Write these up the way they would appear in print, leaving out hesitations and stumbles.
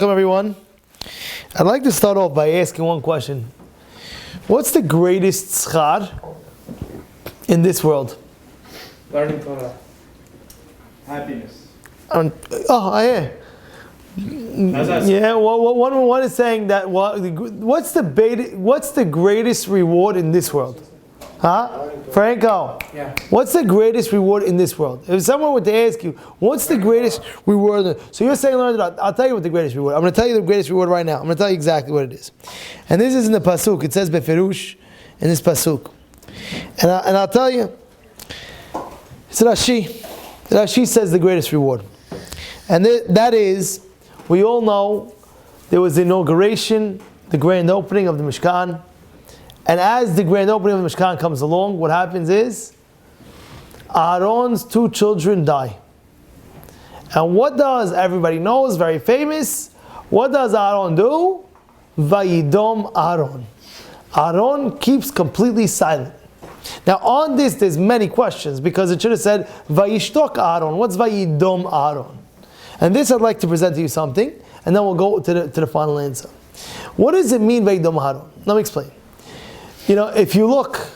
Welcome everyone. I'd like to start off by asking one question. What's the greatest schar in this world? Learning torah. Happiness. Yeah. Yeah, one is saying that what's the greatest reward in this world? Huh? Franco? Yeah. What's the greatest reward in this world? If someone were to ask you, what's the greatest reward? So you're saying, I'll tell you what the greatest reward. I'm going to tell you the greatest reward right now. I'm going to tell you exactly what it is. And this is in the pasuk. It says beferush in this pasuk. And I'll tell you. It's Rashi. Rashi says the greatest reward. And that is, we all know there was the inauguration, the grand opening of the Mishkan. And as the grand opening of the Mishkan comes along, what happens is Aaron's two children die. And what does, everybody knows, very famous, what does Aaron do? Vayidom Aaron. Aaron keeps completely silent. Now on this there's many questions, because it should have said Vayishtok Aaron. What's Vayidom Aaron? And this I'd like to present to you something, and then we'll go to the final answer. What does it mean Vayidom Aaron? Let me explain. You know, if you look,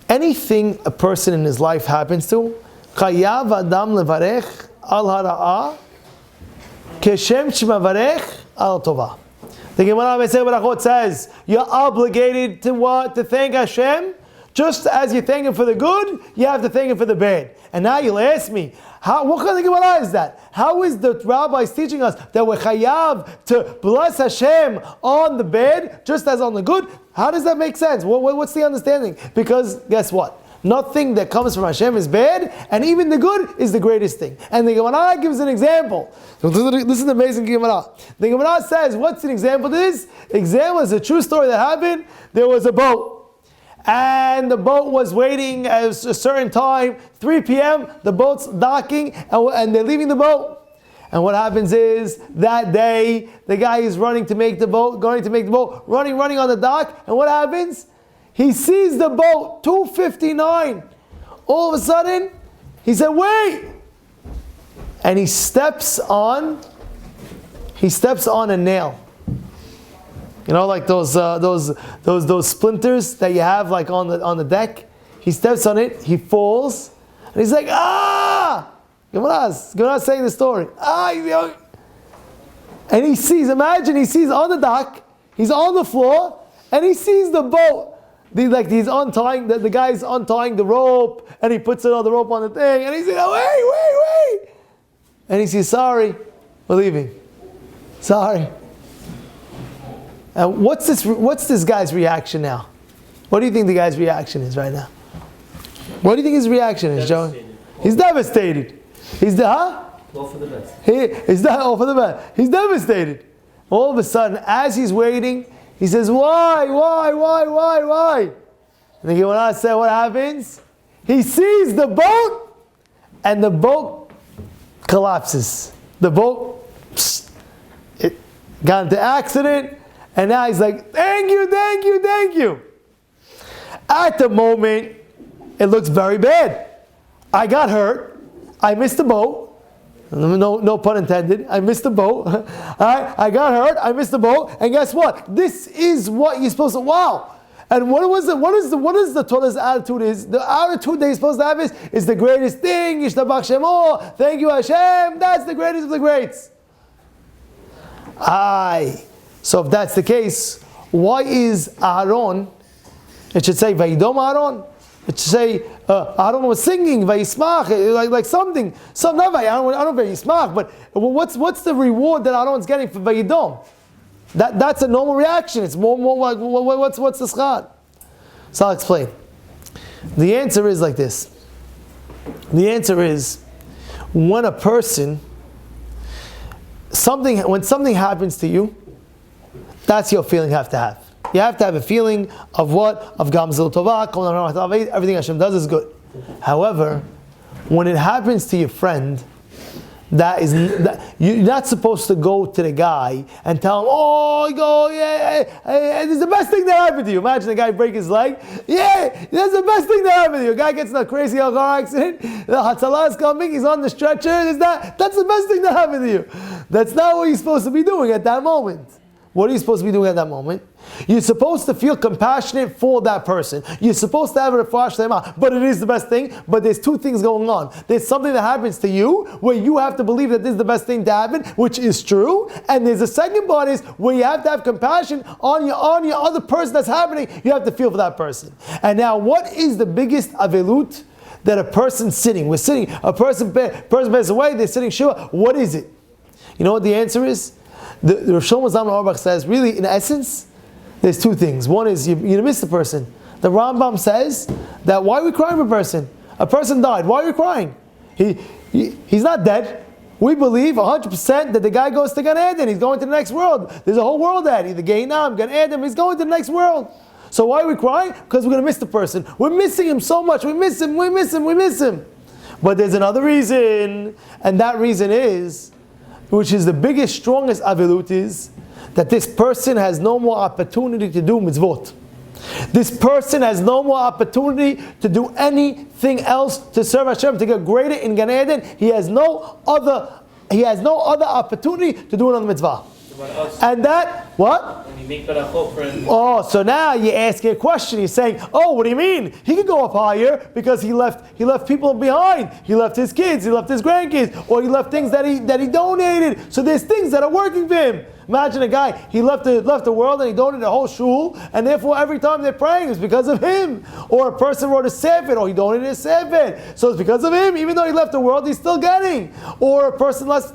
anything a person in his life happens to, chayav adam levarech al hara'a keshem shemavarech al tova. The Gemara Mesech Berachot says you're obligated to what? To thank Hashem. Just as you thank Him for the good, you have to thank Him for the bad. And now you'll ask me, what kind of Gemara is that? How is the rabbis teaching us that we're chayav to bless Hashem on the bad, just as on the good? How does that make sense? What's the understanding? Because guess what? Nothing that comes from Hashem is bad, and even the good is the greatest thing. And the Gemara gives an example. So this is an amazing Gemara. The Gemara says, what's an example of this? Example is a true story that happened. There was a boat. And the boat was waiting at a certain time, 3 p.m., the boat's docking, and they're leaving the boat. And what happens is, that day, the guy is running to make the boat, running on the dock, and what happens? He sees the boat, 2:59. All of a sudden, he said, wait! And he steps on a nail. You know, like those splinters that you have like on the deck. He steps on it, he falls, and he's like, Gemara saying the story. And he sees on the dock, he's on the floor, and he sees the boat. He's untying, the guy's untying the rope, and he puts the rope on the thing, and he says, wait. And he says, sorry, we're leaving. Sorry. And what's this guy's reaction now? What do you think the guy's reaction is right now? What do you think his reaction is, Joe? He's devastated. All for the best. All for the best. He's devastated. All of a sudden, as he's waiting, he says, why? And the Gemara said, what happens? He sees the boat, and the boat collapses. The boat, it got into accident. And now he's like, thank you. At the moment, it looks very bad. I got hurt. I missed the boat. No pun intended. I missed the boat. I got hurt. I missed the boat. And guess what? This is what you're supposed to. Wow. And what is the Torah's attitude is? The attitude that you're supposed to have is the greatest thing. Yishtabach Shemo. Thank you, Hashem. That's the greatest of the greats. So if that's the case, why is Aaron, it should say Vayidom Aaron, it should say Aaron was singing Vayismach, like something, not I don't know Vayismach, but what's the reward that Aaron's getting for Vayidom? That's a normal reaction. It's more like, what's the schad? So I'll explain. The answer is like this. The answer is, when when something happens to you, that's your feeling you have to have. You have to have a feeling of what? Of Gamzil Tovah, everything Hashem does is good. However, when it happens to your friend, You're not supposed to go to the guy and tell him, oh, this is the best thing that happened to you. Imagine the guy break his leg. Yeah, that's the best thing that happened to you. A guy gets in a crazy car accident. The Hatzalah is coming. He's on the stretcher. That's the best thing that happened to you. That's not what you're supposed to be doing at that moment. What are you supposed to be doing at that moment? You're supposed to feel compassionate for that person. You're supposed to have a refuah shlema, but it is the best thing. But there's two things going on. There's something that happens to you where you have to believe that this is the best thing to happen, which is true. And there's a second part is where you have to have compassion on your other person that's happening. You have to feel for that person. And now, what is the biggest avelut that a person's sitting? A person passes away, they're sitting shua. What is it? You know what the answer is? The Rav Shlomo Zalman Auerbach says, really, in essence, there's two things. One is you miss the person. The Rambam says that why are we crying for a person? A person died. Why are we crying? He's not dead. We believe 100% that the guy goes to Gan Eden. He's going to the next world. There's a whole world ahead. Either Gehinnom, Gan Eden. He's going to the next world. So why are we crying? Because we're going to miss the person. We're missing him so much. We miss him. But there's another reason, and that reason is, which is the biggest, strongest avilut, is that this person has no more opportunity to do mitzvot. This person has no more opportunity to do anything else to serve Hashem, to get greater in Gan Eden. He has no other opportunity to do another mitzvah. And that, what? When you make barachot for him. Oh, so now you're asking a question. You're saying, oh, what do you mean? He could go up higher because he left people behind. He left his kids, he left his grandkids, or he left things that he donated. So there's things that are working for him. Imagine a guy, he left the world and he donated a whole shul, and therefore every time they're praying it's because of him. Or a person wrote a sefer, or he donated a sefer, so it's because of him. Even though he left the world, he's still getting. Or a person left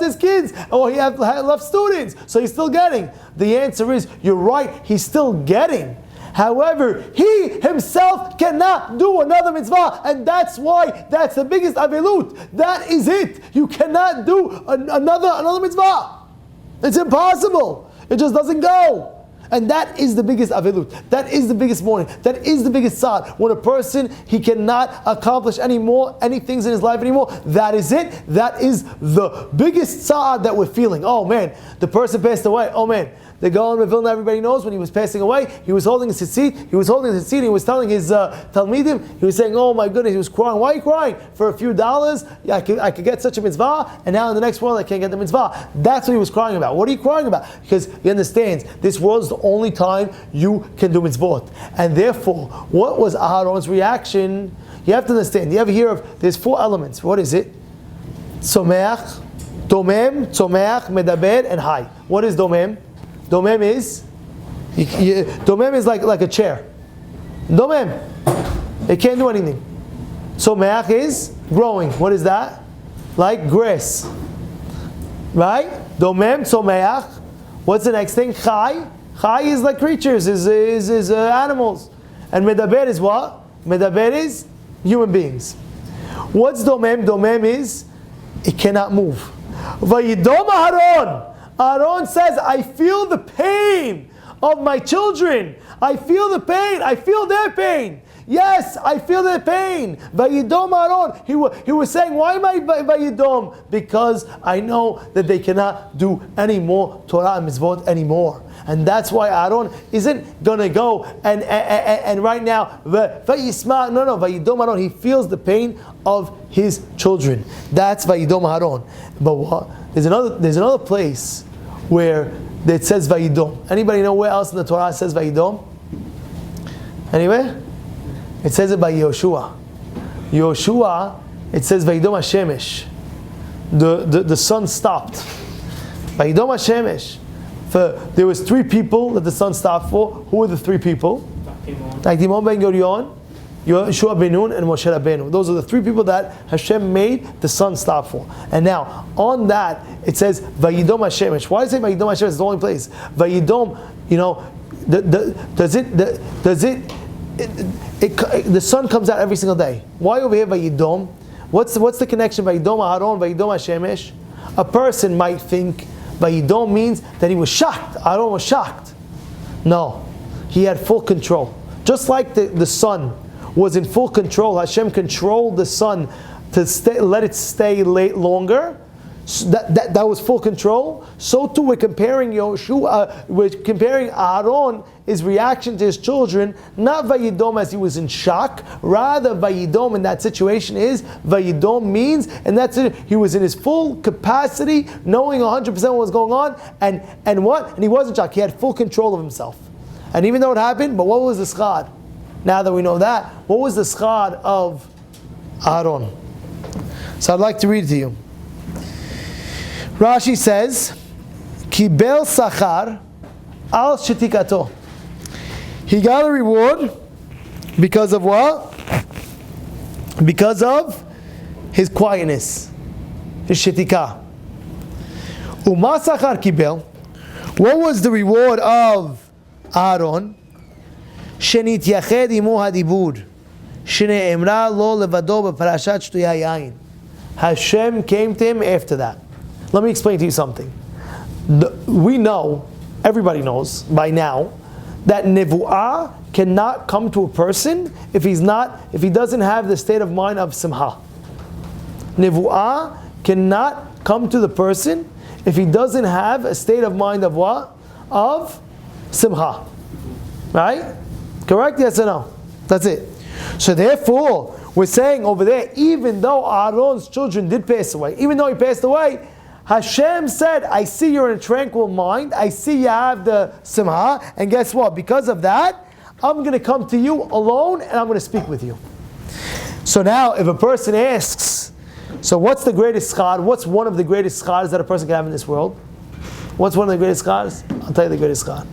his kids, or he left students, so he's still getting. The answer is, you're right, he's still getting. However, he himself cannot do another mitzvah, and that's why that's the biggest avilut. That is it. You cannot do another mitzvah. It's impossible. It just doesn't go. And that is the biggest avilut. That is the biggest mourning. That is the biggest sad. When a person, he cannot accomplish any things in his life anymore, that is it. That is the biggest sad that we're feeling. Oh man, the person passed away. Oh man, the Gaon of Vilna, everybody knows when he was passing away, he was holding his seat. He was telling his Talmidim, he was saying, oh my goodness, he was crying. Why are you crying? For a few dollars, I could get such a mitzvah, and now in the next world I can't get the mitzvah. That's what he was crying about. What are you crying about? Because he understands this world is the only time you can do mitzvot. And therefore, what was Aharon's reaction? You have to understand. You ever hear of, there's 4 elements. What is it? Tzomeach, Domem, Tzomeach, Medaber, and Hai. What is Domem? Domem is like a chair. Domem. It can't do anything. Tzomeach is growing. What is that? Like grass. Right? Domem, Tzomeach. What's the next thing? Chai. Chai is like creatures, is animals. And Medaber is what? Medaber is human beings. What's Domem? Domem is, it cannot move. Vayidom Aharon. Aaron says, I feel the pain of my children. I feel the pain. I feel their pain. Yes, I feel their pain. Vayidom Aaron. He was saying, why am I Vayidom? Because I know that they cannot do any more Torah and Mitzvot anymore. And that's why Aaron isn't going to go and right now, Vayidom Aaron. He feels the pain of his children. That's Vayidom Aaron. But what? There's another place where it says Vayidom. Anybody know where else in the Torah it says Vayidom? Anywhere? It says it by Yoshua. Yoshua, it says Vayidom HaShemesh. The sun stopped. Vayidom HaShemesh. There was 3 people that the sun stopped for. Who were the 3 people? Timon ben Gurion, Yeshua ben Nun, and Moshe Rabbeinu. Those are the 3 people that Hashem made the sun stop for. And now, on that, it says Vayidom HaShemesh. Why does it say Vayidom HaShemesh? It's the only place. Vayidom, the sun comes out every single day. Why over here Vayidom? What's the connection? Vayidom Aharon, Vayidom HaShemesh. A person might think Vayidom means that he was shocked. Aaron was shocked. No, he had full control. Just like the sun was in full control, Hashem controlled the sun to let it stay late longer. So that was full control. So too we're comparing Yoshua, we're comparing Aaron, his reaction to his children, not Vayidom as he was in shock, rather Vayidom in that situation is, Vayidom means, and that's it, he was in his full capacity, knowing 100% what was going on, and what? And he wasn't shocked, he had full control of himself. And even though it happened, but what was the schad? Now that we know that, what was the schad of Aaron? So I'd like to read it to you. Rashi says, Kibel Sachar al Shetikato. He got a reward because of what? Because of his quietness, his shetika. Uma Sachar Kibel. What was the reward of Aaron? Shenit Yached Imo Hadibur. Shne'emra lo levado beparashat shtuya yain. Hashem came to him after that. Let me explain to you something. We know, everybody knows by now, that nevuah cannot come to a person if he doesn't have the state of mind of simha. Nevuah cannot come to the person if he doesn't have a state of mind of what? Of simha. Right? Correct? Yes or no? That's it. So therefore, we're saying over there, even though Aaron's children did pass away, even though he passed away, Hashem said, I see you're in a tranquil mind, I see you have the simha, and guess what? Because of that, I'm going to come to you alone and I'm going to speak with you. So now, if a person asks, so what's the greatest schad? What's one of the greatest schads that a person can have in this world? What's one of the greatest schads? I'll tell you the greatest schad.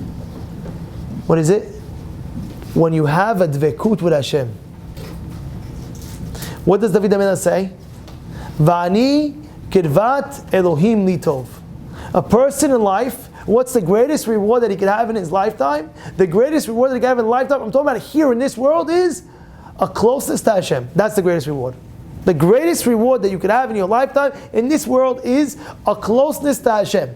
What is it? When you have a dvekut with Hashem. What does David HaMelech say? Va'ani Kirvat Elohim Litov. A person in life, what's the greatest reward that he can have in his lifetime? The greatest reward that he can have in lifetime, I'm talking about here in this world, is a closeness to Hashem. That's the greatest reward. The greatest reward that you can have in your lifetime in this world is a closeness to Hashem.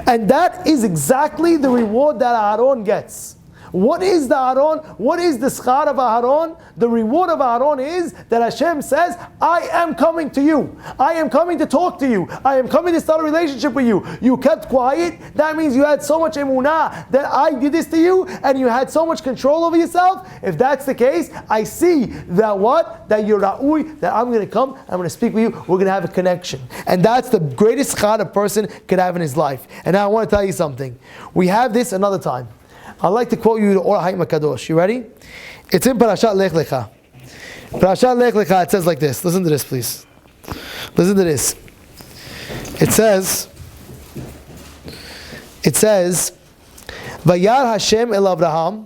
And that is exactly the reward that Aaron gets. What is the Aaron? What is the schar of Aaron? The reward of Aaron is that Hashem says, I am coming to you. I am coming to talk to you. I am coming to start a relationship with you. You kept quiet. That means you had so much emunah that I did this to you and you had so much control over yourself. If that's the case, I see that what? That you're ra'ui, that I'm going to come, I'm going to speak with you, we're going to have a connection. And that's the greatest schar a person could have in his life. And now I want to tell you something. We have this another time. I'd like to quote you the Or HaHaim HaKadosh. You ready? It's in Parashat Lech Lecha. Parashat Lech Lecha, it says like this. Listen to this, please. Listen to this. It says, Vayar Hashem el Avraham,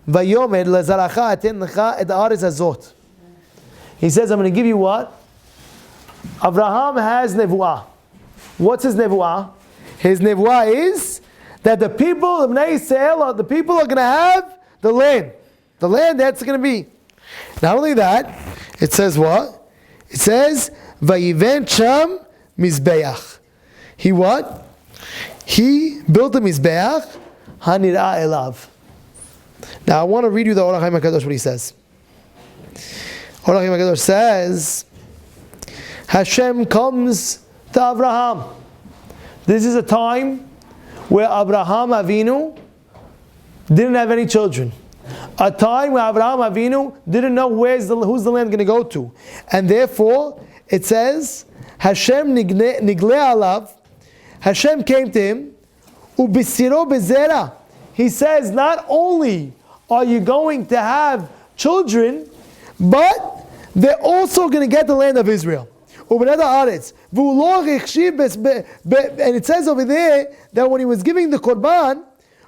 Vayomer lezaracha aten lecha et haaretz hazot. He says, I'm going to give you what? Avraham has nevuah. What's his nevuah? His nevuah is that the people of Bnei Yisrael, the people are going to have the land. The land that's going to be. Not only that, it says what? It says, Vayiven Sham Mizbeach. He what? He built a Mizbeach, Hanira Elav. Now I want to read you the Or HaHaim HaKadosh, what he says. Or HaHaim HaKadosh says, Hashem comes to Abraham. This is a time where Abraham Avinu didn't have any children. A time where Abraham Avinu didn't know who's the land going to go to. And therefore, it says, Hashem nigle alav, Hashem came to him, ubisiro bezera. He says, not only are you going to have children, but they're also going to get the land of Israel. And it says over there that when he was giving the korban,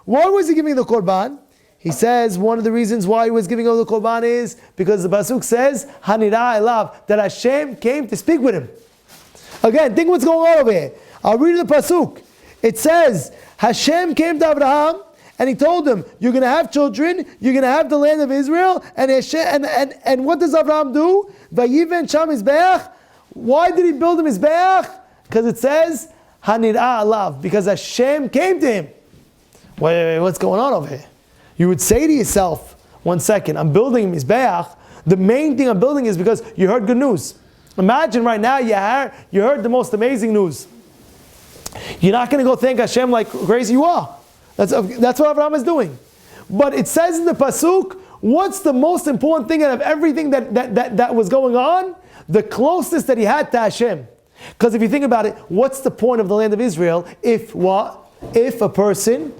why was he giving the korban? He says one of the reasons why he was giving over the korban is because the pasuk says Hanira elav, that Hashem came to speak with him. Again, think what's going on over here. I'll read you the pasuk. It says Hashem came to Abraham and he told him, you're going to have children, you're going to have the land of Israel, and what does Abraham do? Vayiven sham mizbeach. Why did he build him mizbeach? Because it says Hanira alav, because Hashem came to him. Wait, what's going on over here? You would say to yourself, one second, I'm building a mizbeach. The main thing I'm building is because you heard good news. Imagine right now you heard the most amazing news. You're not going to go thank Hashem like crazy you are. That's what Avraham is doing. But it says in the Pasuk, what's the most important thing out of everything that was going on? The closeness that he had to Hashem. Because if you think about it, what's the point of the land of Israel if what? If a person...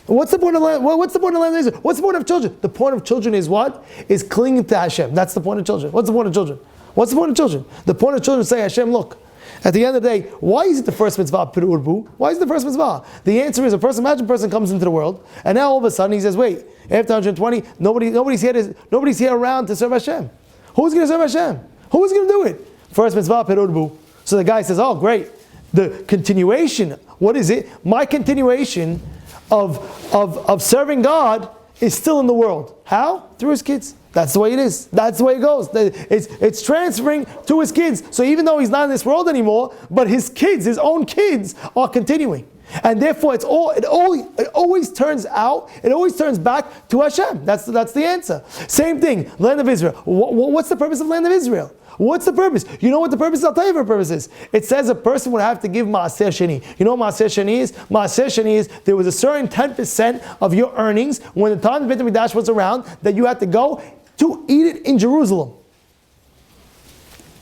What's the point of land? What's the point of land of Israel? What's the point of children? The point of children is what? Is clinging to Hashem. That's the point of children. What's the point of children? What's the point of children? The point of children is saying, Hashem, look, at the end of the day, why is it the first mitzvah, Piru Urbu? Why is it the first mitzvah? The answer is imagine a person comes into the world, and now all of a sudden he says, wait, after 120, nobody's here around to serve Hashem. Who's going to serve Hashem? Who's going to do it? First mitzvah, Piru Urbu. So the guy says, oh, great. The continuation, what is it? My continuation of serving God is still in the world. How? Through his kids. That's the way it is. That's the way it goes. It's transferring to his kids. So even though he's not in this world anymore, but his kids, his own kids, are continuing. And therefore it always turns back to Hashem. That's the answer. Same thing, land of Israel. What's the purpose of land of Israel? What's the purpose? You know what the purpose is? I'll tell you what the purpose is. It says a person would have to give Maaseh Sheni. You know what Maaseh Sheni is? Maaseh Sheni is there was a certain 10% of your earnings when the time Beit HaMikdash was around that you had to go to eat it in Jerusalem.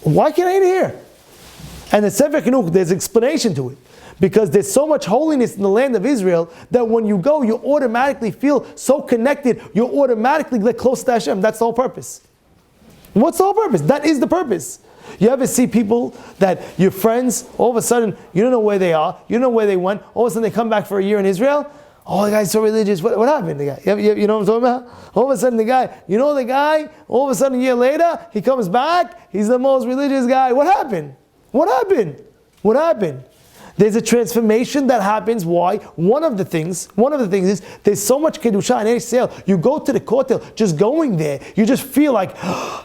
Why can't I eat it here? And the Sefer Chinuch, there's explanation to it. Because there's so much holiness in the land of Israel that when you go, you automatically feel so connected, you automatically get close to Hashem. That's the whole purpose. What's the whole purpose? That is the purpose. You ever see people that your friends, all of a sudden, you don't know where they are, you don't know where they went, all of a sudden they come back for a year in Israel? Oh, the guy's so religious. What happened? The guy, you know what I'm talking about? All of a sudden the guy, all of a sudden a year later, he comes back, he's the most religious guy. What happened? There's a transformation that happens. Why? One of the things is there's so much kedusha in Eretz Yisrael. You go to the kotel, just going there, you just feel like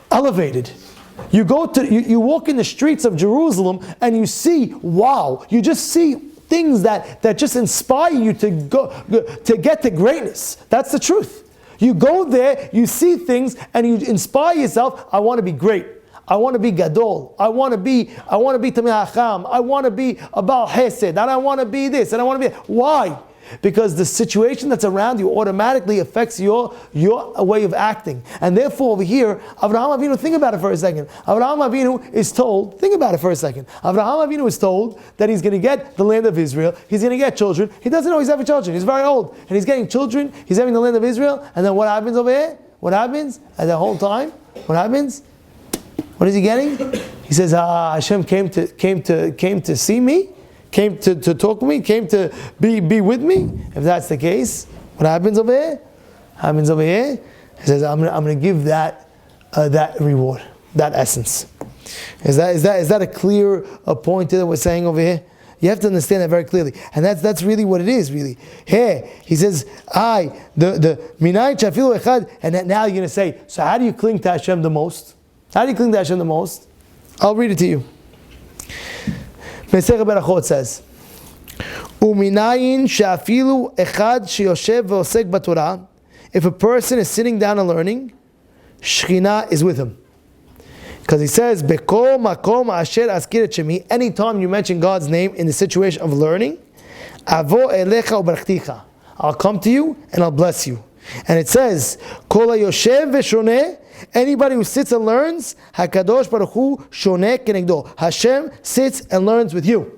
elevated. You walk in the streets of Jerusalem and you see, wow, you just see things that just inspire you to get to greatness. That's the truth. You go there, you see things, and you inspire yourself. I want to be great. I want to be gadol. I want to be Tamei Hacham. I want to be a Baal Hesed. And I want to be this. And I want to be... Why? Because the situation that's around you automatically affects your way of acting. And therefore over here, Avraham Avinu, think about it for a second. Avraham Avinu is told, think about it for a second. Avraham Avinu is told that he's going to get the land of Israel. He's going to get children. He doesn't know he's having children. He's very old. And he's getting children. He's having the land of Israel. And then what happens over here? What happens? At the whole time? What happens? What is he getting? He says, Hashem came to see me, came to talk to me, came to be with me. If that's the case, what happens over here? He says, I'm going to give that reward, that essence. Is that a clear point that we're saying over here? You have to understand that very clearly. And that's really what it is, really. Here, he says, the minay chafilu echad, and now you're going to say, so how do you cling to Hashem the most? How do you cling to Hashem the most? I'll read it to you. Mesech Berachot says, "Uminayin she'afilu echad sheyoshev ve'osek b'torah." If a person is sitting down and learning, Shekhinah is with him, because he says, "Beko makom asher askir et shemi." Anytime you mention God's name in the situation of learning, avo elecha u'barachticha. I'll come to you and I'll bless you. And it says, "Kol hayoshev ve'shoneh." Anybody who sits and learns, Hakadosh Baruch Hu shoneh kenegdo. Hashem sits and learns with you.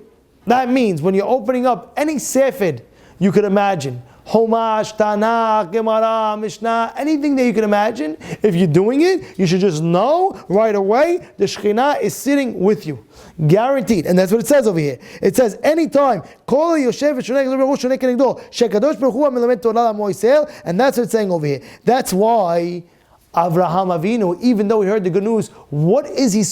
That means when you're opening up any sefer you could imagine, Homash, Tanakh, Gemara, Mishnah, anything that you can imagine, if you're doing it, you should just know right away the Shekhinah is sitting with you. Guaranteed. And that's what it says over here. It says, anytime, Kol Yoshev shoneh kenegdo, Shekadosh Baruch Hu melamed Torah l'amo Yisrael, and that's what it's saying over here. That's why Avraham Avinu, even though he heard the good news, what is he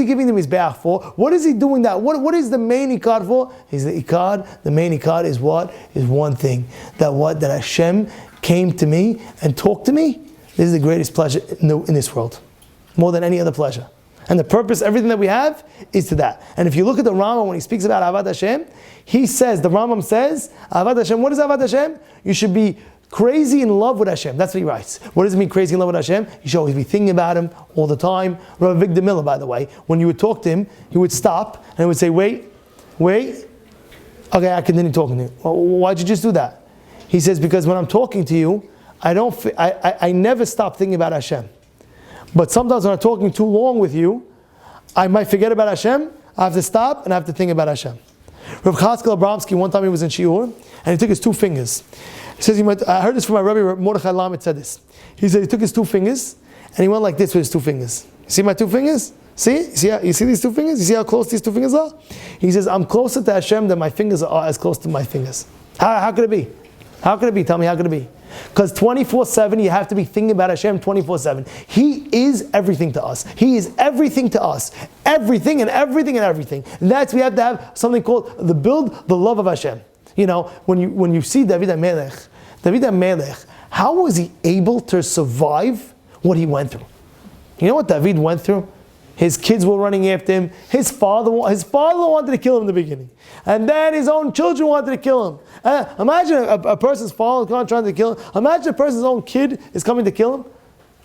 giving them his mizbeach for? What is he doing that? What is the main ikad for? The main ikad is what? Is one thing. That Hashem came to me and talked to me. This is the greatest pleasure in this world. More than any other pleasure. And the purpose, everything that we have, is to that. And if you look at the Rambam, when he speaks about Avad Hashem, the Rambam says, Avad Hashem, what is Avad Hashem? You should be crazy in love with Hashem. That's what he writes. What does it mean, crazy in love with Hashem? You should always be thinking about Him all the time. Rabbi Victor Miller, by the way, when you would talk to him, he would stop and he would say, wait. Okay, I continue talking to you. Well, why'd you just do that? He says, because when I'm talking to you, I never stop thinking about Hashem. But sometimes when I'm talking too long with you, I might forget about Hashem. I have to stop and I have to think about Hashem. Rav Chaskel Abramsky, one time he was in Shiur, and he took his 2 fingers. He says, I heard this from my Rabbi Mordechai Lamed said this. He said he took his 2 fingers, and he went like this with his 2 fingers. You see my 2 fingers? See? You see these 2 fingers? You see how close these 2 fingers are? He says, I'm closer to Hashem than my fingers are as close to my fingers. How could it be? How could it be? Tell me, how could it be? Because 24/7, you have to be thinking about Hashem 24/7. He is everything to us. He is everything to us. Everything and everything and everything. And that's, we have to have something called the love of Hashem. You know, when you see David HaMelech, how was he able to survive what he went through? You know what David went through? His kids were running after him. His father wanted to kill him in the beginning. And then his own children wanted to kill him. Imagine a person's father trying to kill him. Imagine a person's own kid is coming to kill him.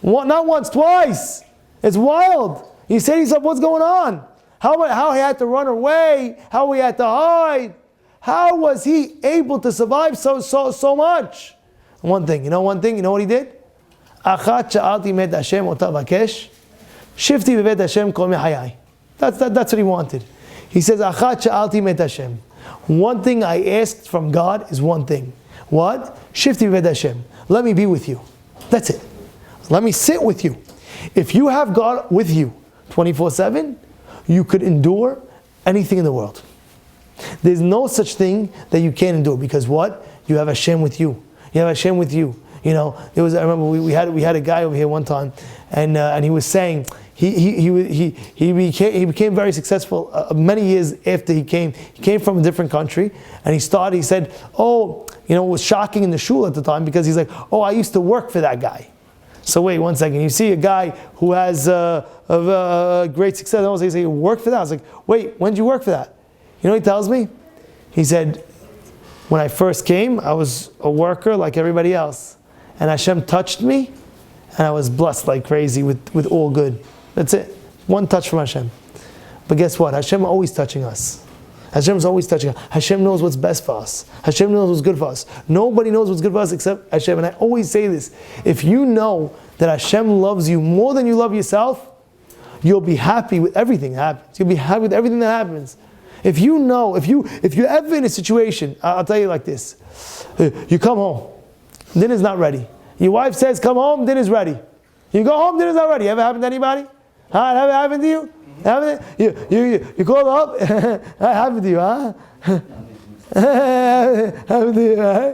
Not once, twice. It's wild. You say to yourself, what's going on? How he had to run away. How he had to hide. How was he able to survive so much? You know what he did? Achat sha'alti met Hashem ota vakesh. Shifti b'vet Hashem kol mehayai. That's what he wanted. He says, Achat sha'alti met Hashem. One thing I asked from God is one thing. What? Shifti b'vet Hashem. Let me be with you. That's it. Let me sit with you. If you have God with you 24/7, you could endure anything in the world. There's no such thing that you can't endure, because what? You have Hashem with you. You have Hashem with you. You know, I remember we had a guy over here one time, and he was saying he became very successful many years after he came. He came from a different country, and he said, it was shocking in the shul at the time, because he's like, I used to work for that guy. So wait one second, you see a guy who has a great success, and also you say, you work for that? I was like, wait, when did you work for that? You know what he tells me? He said, when I first came, I was a worker like everybody else. And Hashem touched me, and I was blessed like crazy with all good. That's it. One touch from Hashem. But guess what? Hashem always touching us. Hashem's always touching us. Hashem knows what's best for us. Hashem knows what's good for us. Nobody knows what's good for us except Hashem. And I always say this. If you know that Hashem loves you more than you love yourself, you'll be happy with everything that happens. You'll be happy with everything that happens. If you know, if you're ever in a situation, I'll tell you like this. You come home, dinner's not ready. Your wife says, come home, dinner's ready. You go home, dinner's not ready. Ever happened to anybody? Huh? Ever happened to you? You call up, happened to you, huh? Happened to you, huh?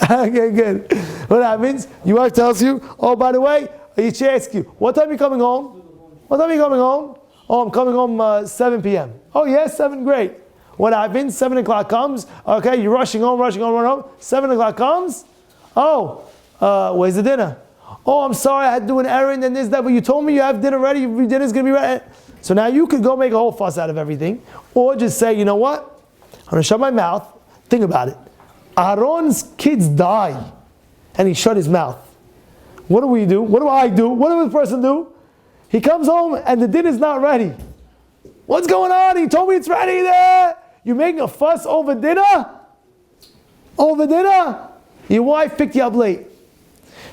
Okay, good. What happens? Your wife tells you, by the way, she asks you, what time are you coming home? What time are you coming home? I'm coming home 7 p.m. Oh, yes, 7, great. What happens? 7 o'clock comes. Okay, you're rushing home. 7 o'clock comes. Where's the dinner? I'm sorry, I had to do an errand and this, that, but you told me you have dinner ready. Your dinner's going to be ready. So now you could go make a whole fuss out of everything, or just say, you know what? I'm going to shut my mouth. Think about it. Aaron's kids die, and he shut his mouth. What do we do? What do I do? What does this person do? He comes home and the dinner's not ready. What's going on? He told me it's ready there. You're making a fuss over dinner? Over dinner? Your wife picked you up late.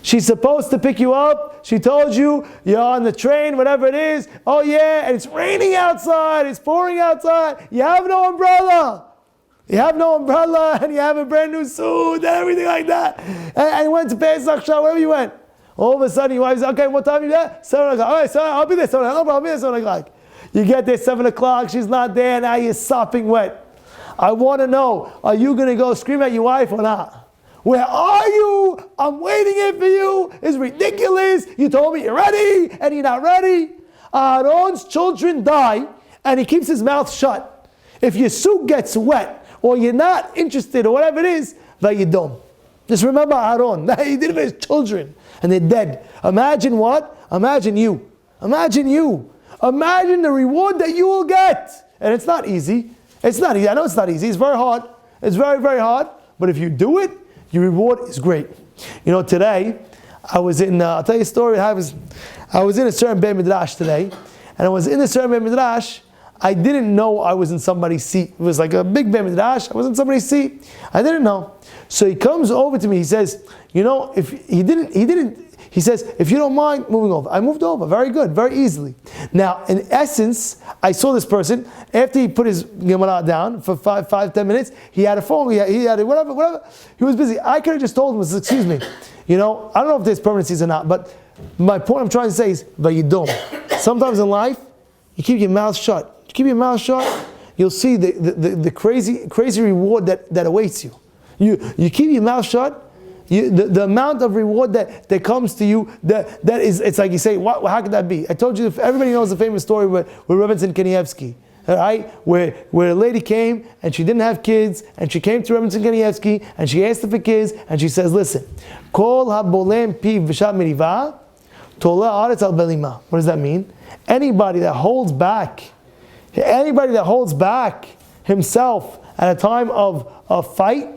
She's supposed to pick you up. She told you you're on the train, whatever it is. Oh yeah, and it's raining outside. It's pouring outside. You have no umbrella. You have no umbrella, and you have a brand new suit and everything like that. And you went to Pesach Shah, wherever you went. All of a sudden, your wife says, okay, what time are you there? 7 o'clock. All right, I'll be there 7 o'clock. No problem, I'll be there 7 o'clock. You get there 7 o'clock, she's not there, now you're sopping wet. I want to know, are you going to go scream at your wife or not? Where are you? I'm waiting here for you. It's ridiculous. You told me you're ready, and you're not ready. Aaron's children die, and he keeps his mouth shut. If your suit gets wet, or you're not interested, or whatever it is, vayidom. Just remember Aaron. He did it for his children, and they're dead. Imagine what? Imagine you. Imagine you. Imagine the reward that you will get. And it's not easy. It's not easy. I know it's not easy. It's very hard. It's very, very hard. But if you do it, your reward is great. You know, today, I was in, I'll tell you a story. I was in a certain Beit Midrash today, and I was in a certain Beit Midrash. I didn't know I was in somebody's seat. It was like a big Beit Midrash. I was in somebody's seat. I didn't know. So he comes over to me. He says, you know, if he says, if you don't mind moving over. I moved over. Very good. Very easily. Now, in essence, I saw this person, after he put his Gemara down for 5-10 minutes, he had a phone, he had whatever. He was busy. I could have just told him, excuse me, you know, I don't know if there's permanencies or not, but my point I'm trying to say is, vayidom. Sometimes in life, you keep your mouth shut. You keep your mouth shut, you'll see the crazy reward that awaits you. You keep your mouth shut, the amount of reward that comes to you, that is, it's like you say, how could that be? I told you, everybody knows the famous story with Rebbetzin Kanievsky, right? Where a lady came and she didn't have kids, and she came to Rebbetzin Kanievsky and she asked her for kids, and she says, listen, Kol habolem piv v'shat meriva, tola aretz al belima. What does that mean? Anybody that holds back himself at a time of fight,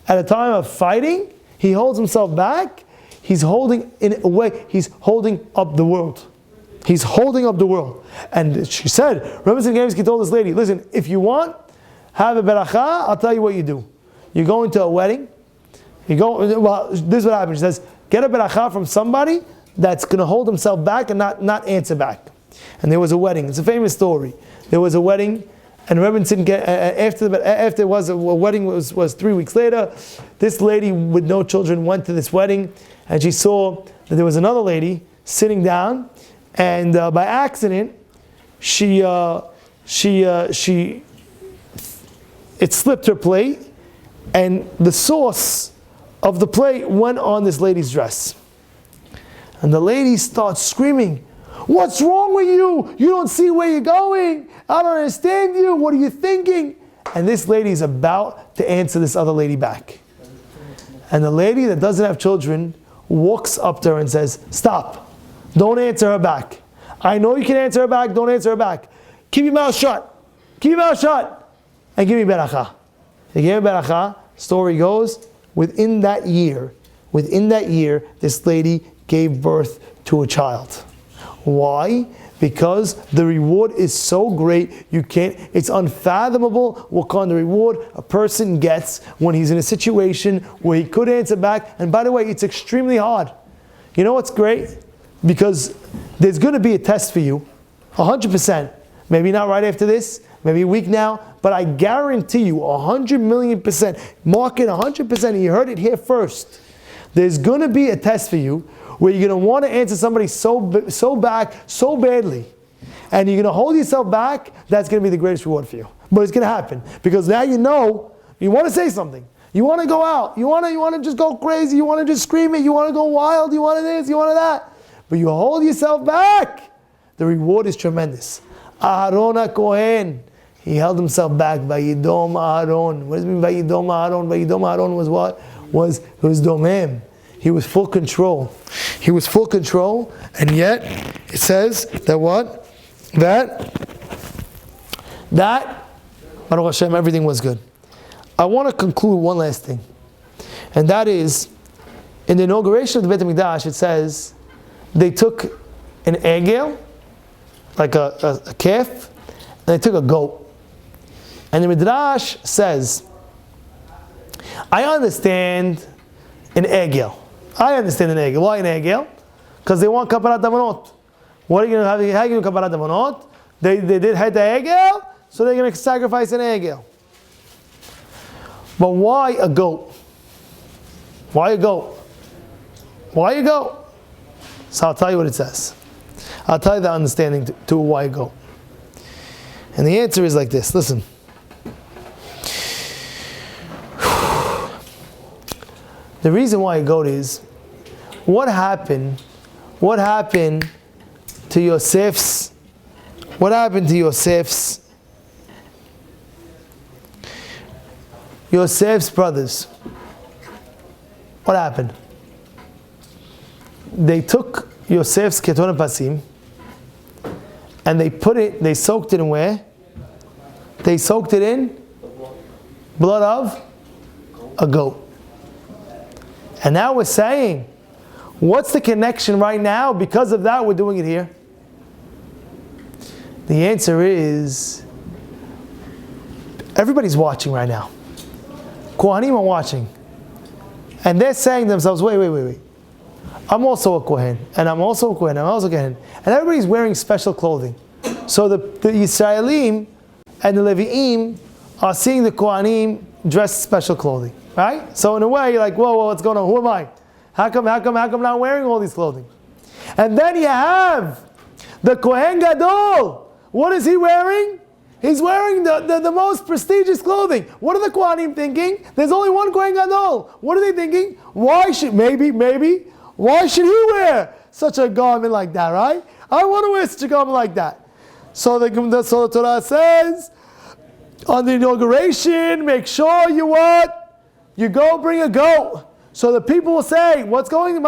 at a time of fighting, he holds himself back. He's holding, in a way, he's holding up the world. He's holding up the world. And she said, Rabbi Yosef told this lady, listen, if you want, have a beracha, I'll tell you what you do. You go into a wedding, this is what happens. She says, get a beracha from somebody that's going to hold himself back and not answer back. And there was a wedding. It's a famous story. There was a wedding, and after a wedding was 3 weeks later. This lady with no children went to this wedding, and she saw that there was another lady sitting down, and by accident, it slipped her plate, and the sauce of the plate went on this lady's dress. And the lady starts screaming, "What's wrong with you? You don't see where you're going. I don't understand you. What are you thinking?" And this lady is about to answer this other lady back. And the lady that doesn't have children walks up to her and says, "Stop. Don't answer her back. I know you can answer her back. Don't answer her back. Keep your mouth shut. Keep your mouth shut. And give me beracha." They gave me beracha. Story goes, within that year, this lady gave birth to a child. Why? Because the reward is so great, it's unfathomable what kind of reward a person gets when he's in a situation where he could answer back. And by the way, it's extremely hard. You know what's great? Because there's going to be a test for you, 100%. Maybe not right after this, maybe a week now, but I guarantee you 100,000,000%, mark it 100%, you heard it here first. There's going to be a test for you where you're going to want to answer somebody so badly, and you're going to hold yourself back. That's going to be the greatest reward for you. But it's going to happen because now you know you want to say something, you want to go out, you want to just go crazy, you want to just scream it, you want to go wild, you want to this, you want to that, but you hold yourself back. The reward is tremendous. Aharon HaKohen, he held himself back. Vayidom Aharon. What does it mean? Vayidom Aharon. Vayidom Aharon was what? Was domem. He was full control. He was full control, and yet it says that what? That Baruch Hashem, everything was good. I want to conclude one last thing, and that is, in the inauguration of the Beit HaMikdash, it says they took an egel, like a calf, and they took a goat. And the Midrash says, I understand an egel. Why an egel? Because they want kaparat davanot. What are you going to have? How are you going to kaparat davanot? They did had the egel, so they're going to sacrifice an egel. But why a goat? Why a goat? Why a goat? So I'll tell you what it says. I'll tell you the understanding to why a goat. And the answer is like this. Listen. The reason why a goat is, what happened to Yosef's brothers? What happened? They took Yosef's keton pasim and they soaked it in where? They soaked it in blood of a goat. And now we're saying, what's the connection right now? Because of that, we're doing it here. The answer is, everybody's watching right now. Kohanim are watching. And they're saying to themselves, wait. I'm also a Kohen, and I'm also a Kohen, and I'm also a Kohen. And everybody's wearing special clothing. So the Yisraelim and the Levi'im are seeing the Kohanim dressed special clothing. Right? So in a way, you're like, whoa, what's going on? Who am I? How come I'm not wearing all these clothing? And then you have the Kohen Gadol. What is he wearing? He's wearing the most prestigious clothing. What are the Kohanim thinking? There's only one Kohen Gadol. What are they thinking? Why should he wear such a garment like that, right? I want to wear such a garment like that. So the Torah says, on the inauguration, make sure you what? You go bring a goat. So the people will say, what's going on?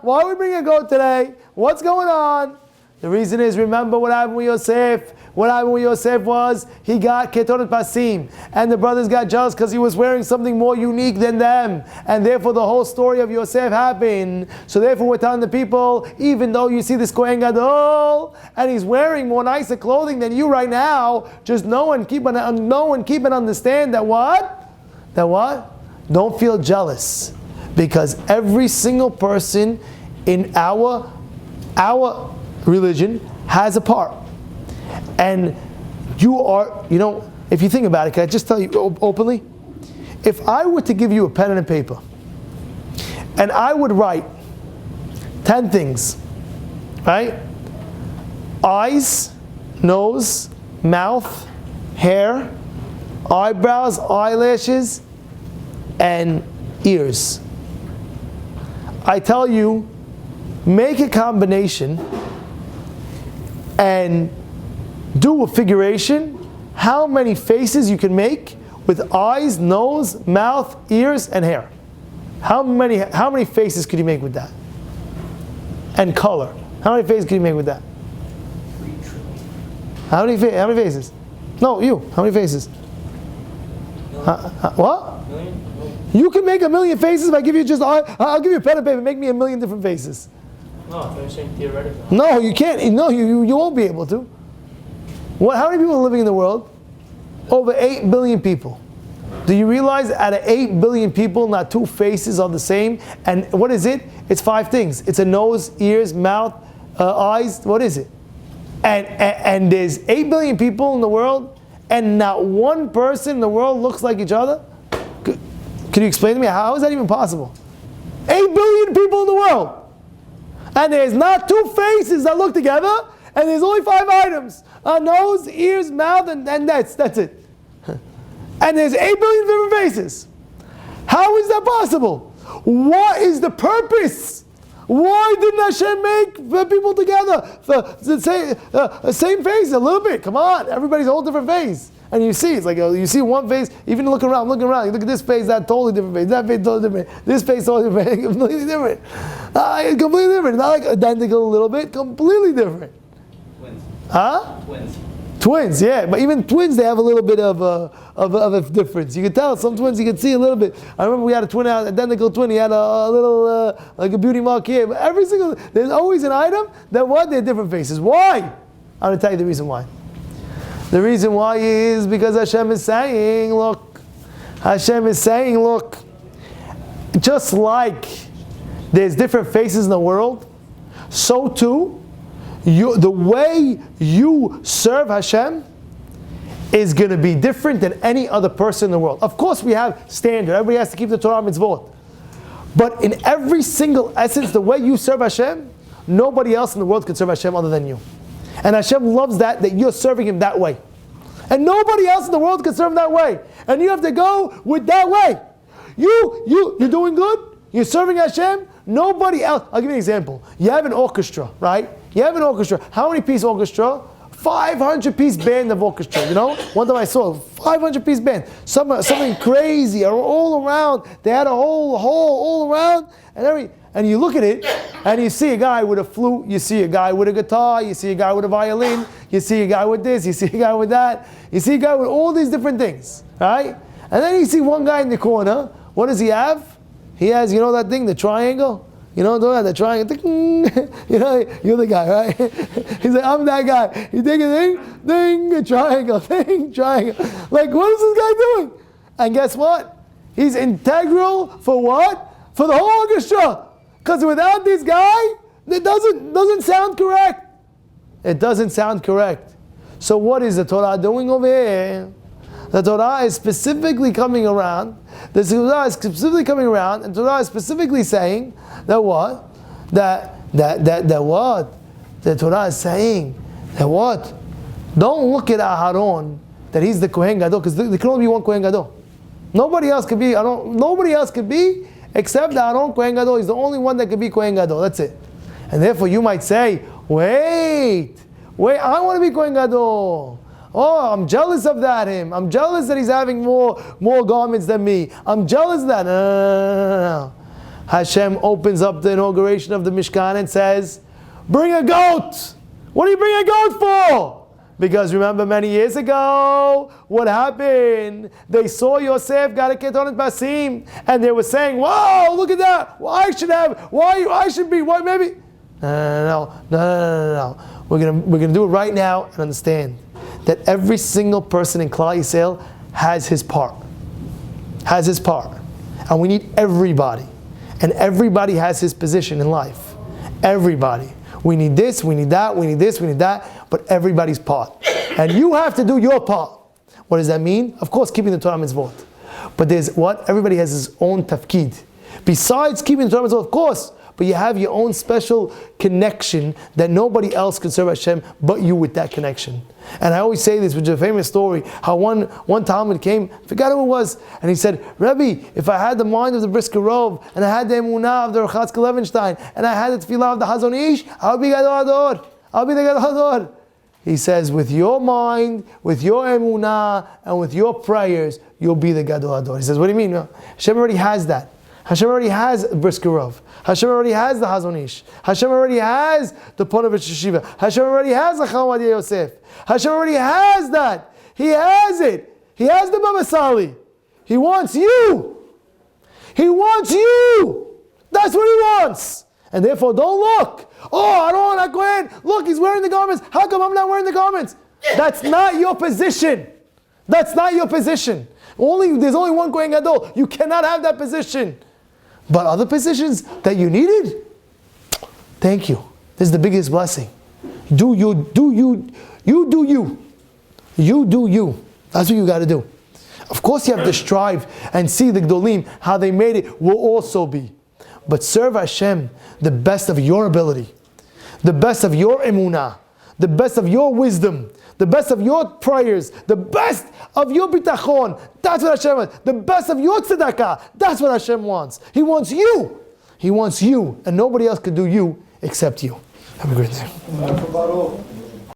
Why are we bringing a goat today? What's going on? The reason is, remember what happened with Yosef. What happened with Yosef was, he got ketoret pasim. And the brothers got jealous because he was wearing something more unique than them. And therefore the whole story of Yosef happened. So therefore we're telling the people, even though you see this Kohen Gadol, and he's wearing more nicer clothing than you right now, just know and keep and understand that what? Don't feel jealous. Because every single person in our religion has a part. And you are, if you think about it, can I just tell you openly? If I were to give you a pen and a paper, and I would write 10 things, right? Eyes, nose, mouth, hair, eyebrows, eyelashes, and ears. I tell you, make a combination and do a figuration, how many faces you can make with eyes, nose, mouth, ears, and hair. How many faces could you make with that? And color. How many faces could you make with that? How many faces? No, you. How many faces? What? You can make 1,000,000 faces if I give you I'll give you a pen and paper, make me 1,000,000 different faces. No, I'm saying theoretically. No, you can't. No, you won't be able to. How many people are living in the world? Over 8 billion people. Do you realize out of 8 billion people, not 2 faces are the same? And what is it? It's 5 things. It's a nose, ears, mouth, eyes. What is it? And there's 8 billion people in the world, and not one person in the world looks like each other? Can you explain to me, how is that even possible? 8 billion people in the world. And there's not 2 faces that look together, and there's only 5 items. A nose, ears, mouth, and that's it. And there's 8 billion different faces. How is that possible? What is the purpose? Why didn't Hashem make the people together? The same face, a little bit. Come on, everybody's a whole different face. And you see, it's like you see one face, even looking around, you look at this face, that totally different face, that face totally different, this face totally different, completely different. Completely different, not like identical a little bit, completely different. Twins. Huh? Twins. Twins, yeah, but even twins, they have a little bit of a difference. You can tell some twins, you can see a little bit. I remember we had a twin, identical twin. He had a little like a beauty mark here. But there's always an item that they're different faces. Why? I'm going to tell you the reason why. The reason why is because Hashem is saying, look, just like there's different faces in the world, so too, the way you serve Hashem is going to be different than any other person in the world. Of course, we have standard. Everybody has to keep the Torah mitzvot. But in every single essence, the way you serve Hashem, nobody else in the world can serve Hashem other than you. And Hashem loves that you're serving Him that way. And nobody else in the world can serve Him that way. And you have to go with that way. You're doing good. You're serving Hashem. Nobody else. I'll give you an example. You have an orchestra, right? You have an orchestra. How many piece orchestra? 500-piece band of orchestra. One time I saw a 500-piece band. Something crazy all around. They had a whole all around and you look at it, and you see a guy with a flute, you see a guy with a guitar, you see a guy with a violin, you see a guy with this, you see a guy with that, you see a guy with all these different things, right? And then you see one guy in the corner. What does he have? He has, you know that thing, the triangle? You know, the triangle. You know, you're the guy, right? He's like, I'm that guy. You take a thing, ding, a triangle, ding, triangle. Like, what is this guy doing? And guess what? He's integral for what? For the whole orchestra. Because without this guy, it doesn't sound correct. It doesn't sound correct. So what is the Torah doing over here? The Torah is specifically coming around. The Torah is specifically coming around, and the Torah is specifically saying that what? That what? The Torah is saying that what? Don't look at Aharon that he's the Kohen Gadol, because there can only be one Kohen Gadol. Nobody else could be. Nobody else could be except Aharon Kohen Gadol. He's the only one that could be Kohen Gadol. That's it. And therefore, you might say, wait, I want to be Kohen Gadol. Oh, I'm jealous of that him. I'm jealous that he's having more garments than me. I'm jealous of that. No. Hashem opens up the inauguration of the Mishkan and says, bring a goat. What do you bring a goat for? Because remember many years ago, what happened? They saw Yosef got a ketonet basim, and they were saying, wow, look at that. I should be, why maybe? No. We're gonna do it right now and understand that every single person in Klal Yisrael has his part. And we need everybody. And everybody has his position in life. Everybody. We need this, we need that, we need this, we need that, but everybody's part. And you have to do your part. What does that mean? Of course, keeping the Torah mitzvot. But there's what? Everybody has his own tafkid. Besides keeping the Torah mitzvot, of course, but you have your own special connection that nobody else can serve Hashem but you with that connection. And I always say this, which is a famous story, how one Talmud came, I forgot who it was, and he said, Rebbe, if I had the mind of the Brisker Rov, and I had the emunah of the Rechatzke Levenstein, and I had the tefillah of the Hazon Ish, I'll be Gadol Hador. I'll be the Gadol Hador. He says, with your mind, with your emunah, and with your prayers, you'll be the Gadol Hador. He says, what do you mean? Hashem already has that. Hashem already has Brisker Rov. Hashem already has the Hazon Ish. Hashem already has the Ponovich Yeshiva. Hashem already has the Chawad Yosef. Hashem already has that. He has it. He has the Baba Sali. He wants you. He wants you. That's what he wants. And therefore, don't look. Oh, I don't want to go in. Look, he's wearing the garments. How come I'm not wearing the garments? That's not your position. That's not your position. There's only one Kohen Gadol. You cannot have that position. But other positions that you needed, thank you. This is the biggest blessing. You do you. You do you. That's what you got to do. Of course you have to strive and see the Gdolim, how they made it, will also be. But serve Hashem the best of your ability, the best of your emunah, the best of your wisdom, the best of your prayers, the best of your bitachon. That's what Hashem wants. The best of your tzedakah. That's what Hashem wants. He wants you. He wants you. And nobody else can do you except you. Have a great day.